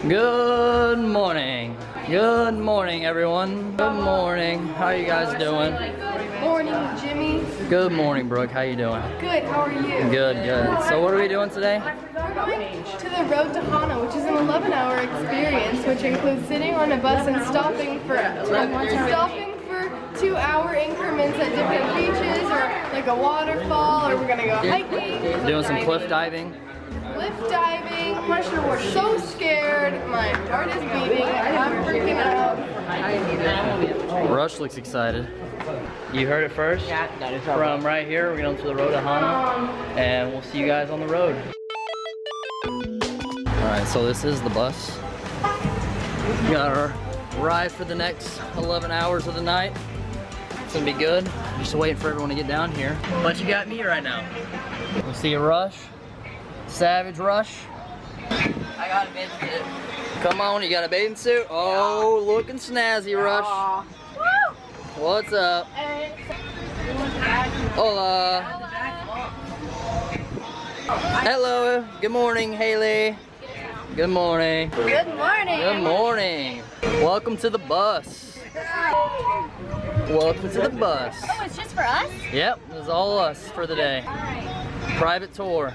Good morning. Good morning, everyone. Good morning. How you guys doing? Good morning, Jimmy. Good morning, Brooke. How you doing? Good, how are you? Good, good. So what are we doing today? We're going to the road to Hana, which is an 11-hour experience, which includes sitting on a bus and stopping for 2-hour increments at different beaches, or like a waterfall, or we're gonna go hiking. Doing some cliff diving. Cliff diving. We're so scared. My heart is beating. I'm freaking out. Rush looks excited. You heard it first? Yeah, that is From right here, we're going to the road to Hana, and we'll see you guys on the road. Alright, so this is the bus. We got our ride for the next 11 hours of the night. It's gonna be good. Just waiting for everyone to get down here. But you got me right now. We see a Rush. Savage Rush. I got a bathing suit. Come on, you got a bathing suit? Oh, looking snazzy, Rush. What's up? Hola. Hello. Good morning, Haley. Good morning. Good morning. Good morning. Welcome to the bus. Welcome to the bus. Oh, it's just for us? Yep, this is all us for the day. Private tour.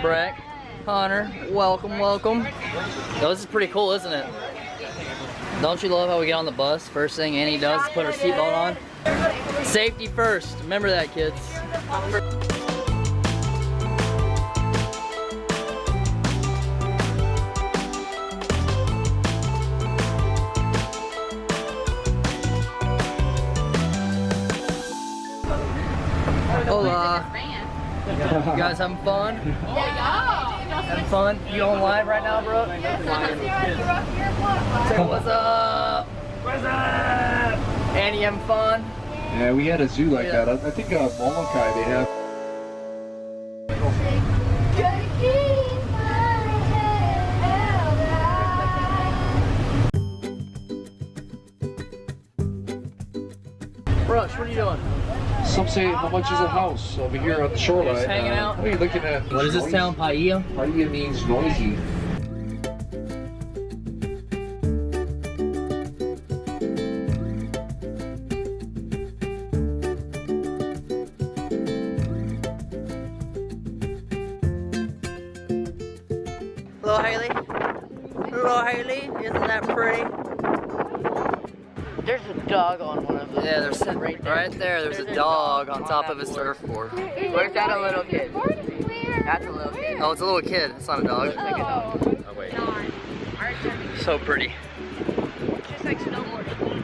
Breck, Hunter, welcome, welcome. Oh, this is pretty cool, isn't it? Don't you love how we get on the bus? First thing Annie does is put her seatbelt on. Safety first. Remember that, kids. Hola. You guys having fun? Having fun? You on live right now, bro? Say what's up? What's up? Annie, having fun? Yeah, we had a zoo like that. I think Molokai they have. Rush, what are you doing? Some say how much is a house over here on the shoreline? Just hanging out? What are you looking at? What is this town? Paia? Paia means noisy. Hello, Haley. Hello, Haley. Isn't that pretty? There's a dog on one of them. Yeah, there's right there. There's a dog on top of a surfboard. Where's that a little kid? That's a little kid. Oh, it's a little kid. It's not a dog. Oh, wait. So pretty. Just like snowboarding.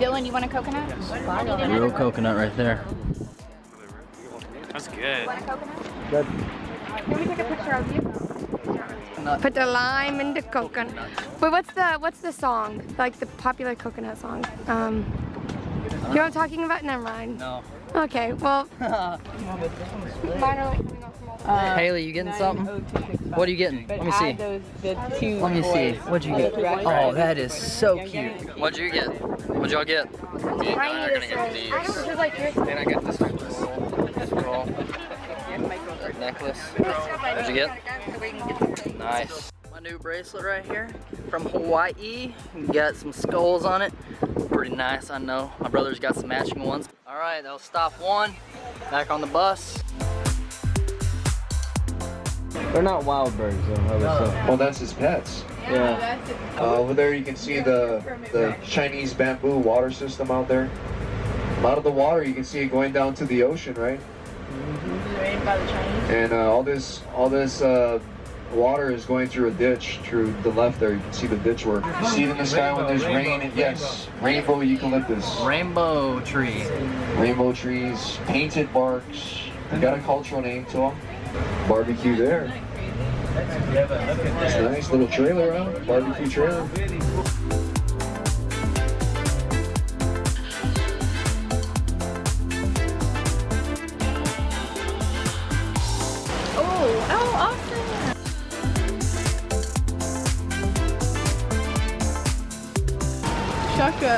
Dylan, you want a coconut? Real coconut right there. That's good. Want a coconut? Good. Let me take a picture of you. Put the lime in the coconut. But what's the song? Like the popular coconut song? You know what I'm talking about? Never mind. No. Okay, well. Mine are like coming off from all the Haley, you getting something? What are you getting? Let me see. Let me see. What'd you get? Oh, that is so cute. What'd you get? What'd y'all get? I gonna get these. And I got this necklace. Necklace. What'd you get? Nice. My new bracelet right here from Hawaii. Got some skulls on it. Pretty nice, I know. My brother's got some matching ones. All right, that'll stop one. Back on the bus. They're not wild birds, though. Well, that's his pets. Yeah. Over there you can see the Chinese bamboo water system out there. A lot of the water you can see it going down to the ocean, right? And all this water is going through a ditch through the left there. You can see the ditch work. You see it in the sky when there's rain. And yes, rainbow eucalyptus. Rainbow tree. Rainbow trees, painted barks. They got a cultural name to them. Barbecue there. It's a nice little trailer out. Barbecue trailer. Oh, awesome. Shaka.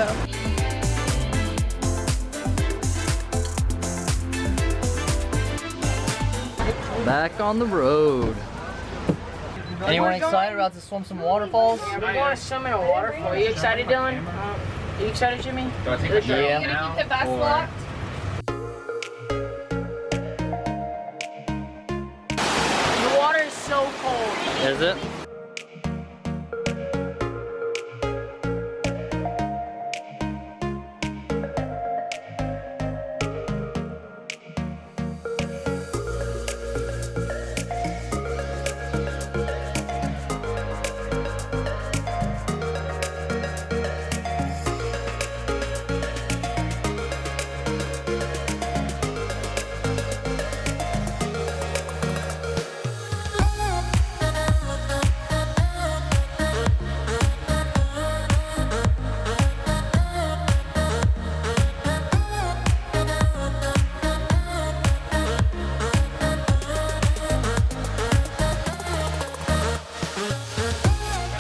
Back on the road. Anyone excited about to swim some waterfalls? Yeah, we're going to swim in a waterfall. Are you excited, Dylan? Are you excited, Jimmy? Yeah. Keep the bus locked. The water is so cold. Is it?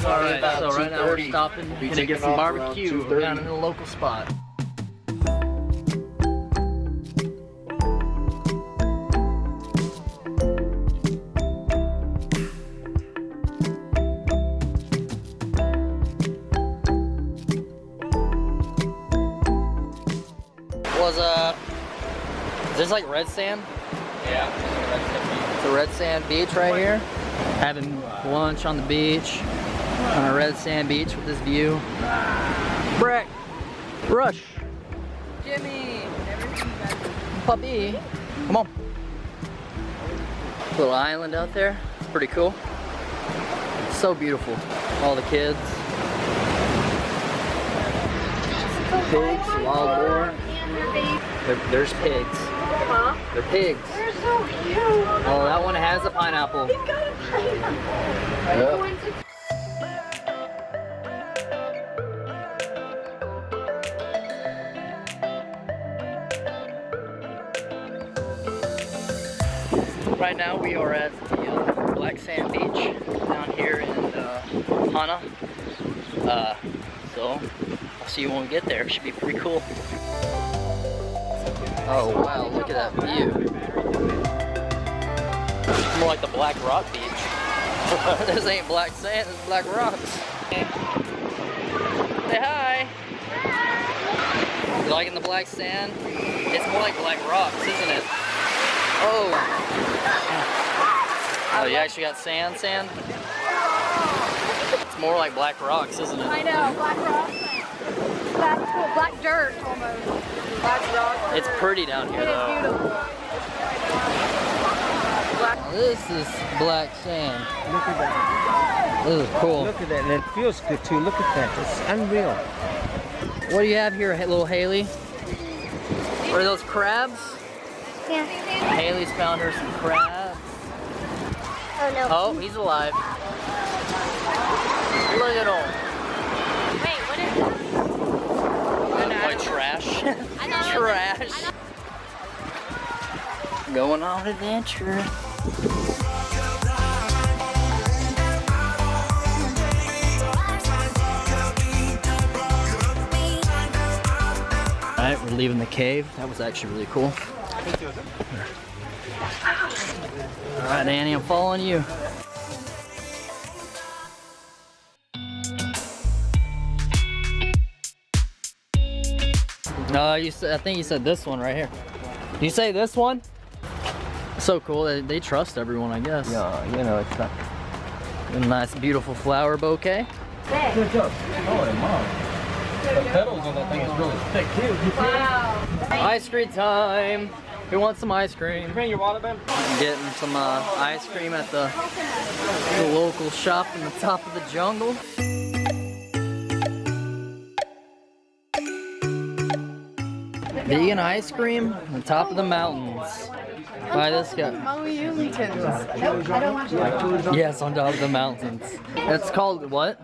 Alright, so right now we're stopping, gonna get some barbecue down in the local spot. Is this like red sand? Yeah, it's a red sand beach right here. Having lunch on the beach, on a red sand beach with this view. Breck, Rush, Jimmy, Puppy, come on. Little island out there, it's pretty cool. It's so beautiful. All the kids. Pigs, wild boar. There's pigs. Huh? They're pigs. They're so cute. Oh, that one has a pineapple. He's got a pineapple. Right now we are at the Black Sand Beach down here in Hana. So I'll see you when we get there. It should be pretty cool. Oh wow, look at that view. It's more like the Black Rock Beach. This ain't black sand, this is black rocks. Say hi. You liking the black sand? It's more like black rocks, isn't it? Oh. Oh, you actually got sand? It's more like black rocks, isn't it? I know, black rock. That's cool, black dirt almost. Black rock. It's pretty down here It is though. beautiful. This is black sand. Look at that. This is cool. Look at that. And it feels good too. Look at that. It's unreal. What do you have here, little Haley? Are those crabs? Yeah. Haley's found her some crabs. Oh no. Oh, he's alive. Look at him. Wait, what is that? Like trash. Trash. Going on adventure. Alright, we're leaving the cave. That was actually really cool. Alright, Annie, I'm following you. No, I think you said this one right here. Did you say this one? So cool. They trust everyone, I guess. Yeah, you know, it's not. A nice, beautiful flower bouquet. Good job. Oh, mom. The petals on that thing is really thick too. Wow. Ice cream time. Who wants some ice cream? Bring your water, Ben. I'm getting some ice cream at the local shop in the top of the jungle. Vegan ice cream on the top of the mountains. By this guy. Yes, on top of the mountains. It's called what?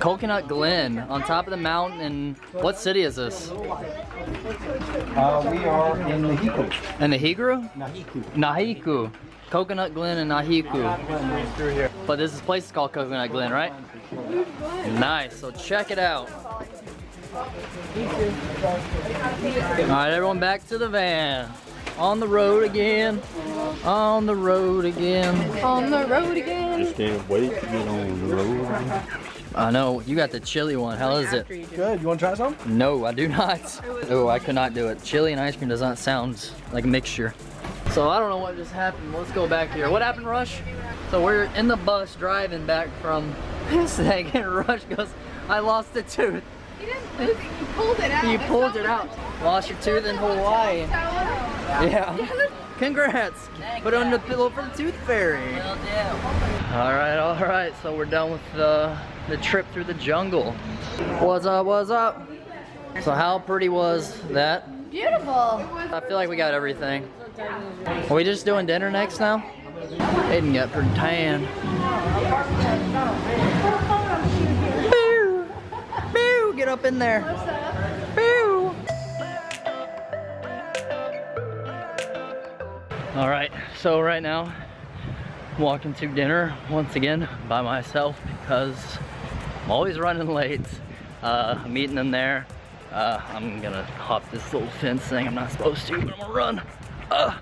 Coconut Glen. On top of the mountain. And what city is this? We are in Nahiku. In Nahiku? Nahiku. Nahiku. Coconut Glen and Nahiku. Through here. But this place is called Coconut Glen, right? Nice. So check it out. Alright, everyone back to the van. On the road again. On the road again. On the road again. Just can't wait to get on the road. I know, you got the chili one. How is it? Good. You want to try some? No, I do not. Oh, I could not do it. Chili and ice cream does not sound like a mixture. So I don't know what just happened. Let's go back here. What happened, Rush? So we're in the bus driving back from Snag, and Rush goes, I lost a tooth. You didn't lose it, you pulled it out. You pulled it out. Lost your tooth in Hawaii. Yeah. Congrats. Put it on the pillow for the tooth fairy. All right. So we're done with the trip through the jungle. What's up, what's up? So how pretty was that? Beautiful. I feel like we got everything. Are we just doing dinner next now? Aiden got pretty tan. Boo! Boo! Get up in there. Boo! Alright, so right now I'm walking to dinner once again by myself because I'm always running late. I'm meeting them there. I'm gonna hop this little fence thing. I'm not supposed to, but I'm gonna run. I'm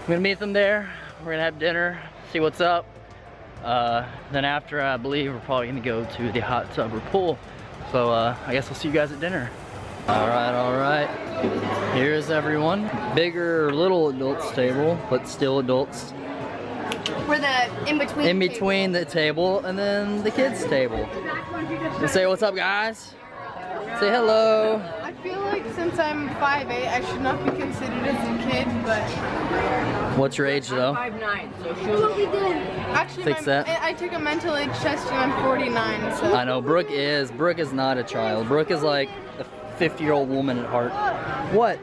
gonna meet them there. We're gonna have dinner, see what's up. Then after, I believe we're probably gonna go to the hot tub or pool. So I guess we'll see you guys at dinner. All right. Here's everyone. Bigger little adults table, but still adults. We're the in-between. In between the table and then the kids table. And say what's up, guys. Say hello. I feel like since I'm 5'8", I should not be considered as a kid, but What's your age though? 5'9", so she'll actually Fix that. I took a mental age test and I'm 49, so. I know, Brooke is not a child. Brooke is like a 50-year-old woman at heart. What?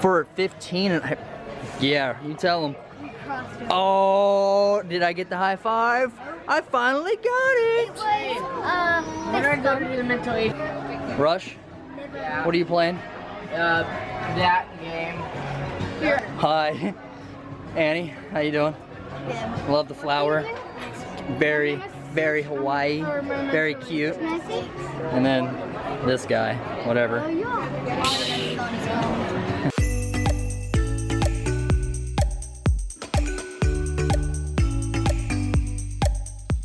For 15 and yeah, you tell them. Oh, did I get the high five? I finally got it. When are going to do the mental age? Rush? What are you playing? That game. Hi. Annie, how you doing? Love the flower. Very, very Hawaii. Very cute. And then this guy, whatever.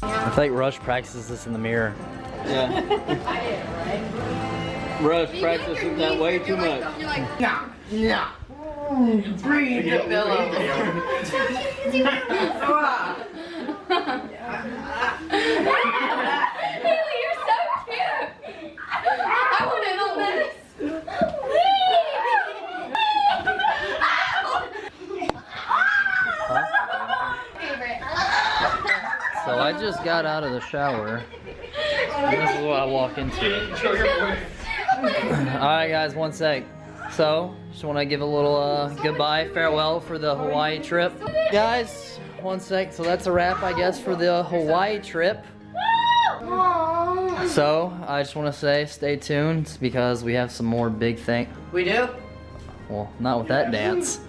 I feel like Rush practices this in the mirror. Yeah. Rush practices that way too much. Nah. Breathe the pillow. Haley, you're so cute. I want to know this. So I just got out of the shower. And this is what I walk into. Alright guys, one sec. So, just want to give a little goodbye, farewell for the Hawaii trip. Guys, one sec. So that's a wrap, I guess, for the Hawaii trip. So, I just want to say stay tuned because we have some more big things. We do? Well, not with that dance.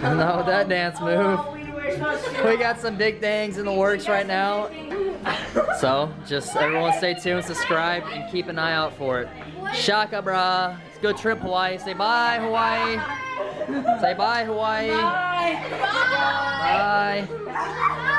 Not with that dance move. We got some big things in the works right now. So, just everyone stay tuned, subscribe, and keep an eye out for it. Shaka bra. It's a good trip, Hawaii. Say bye, Hawaii. Say bye, Hawaii. Bye. Bye.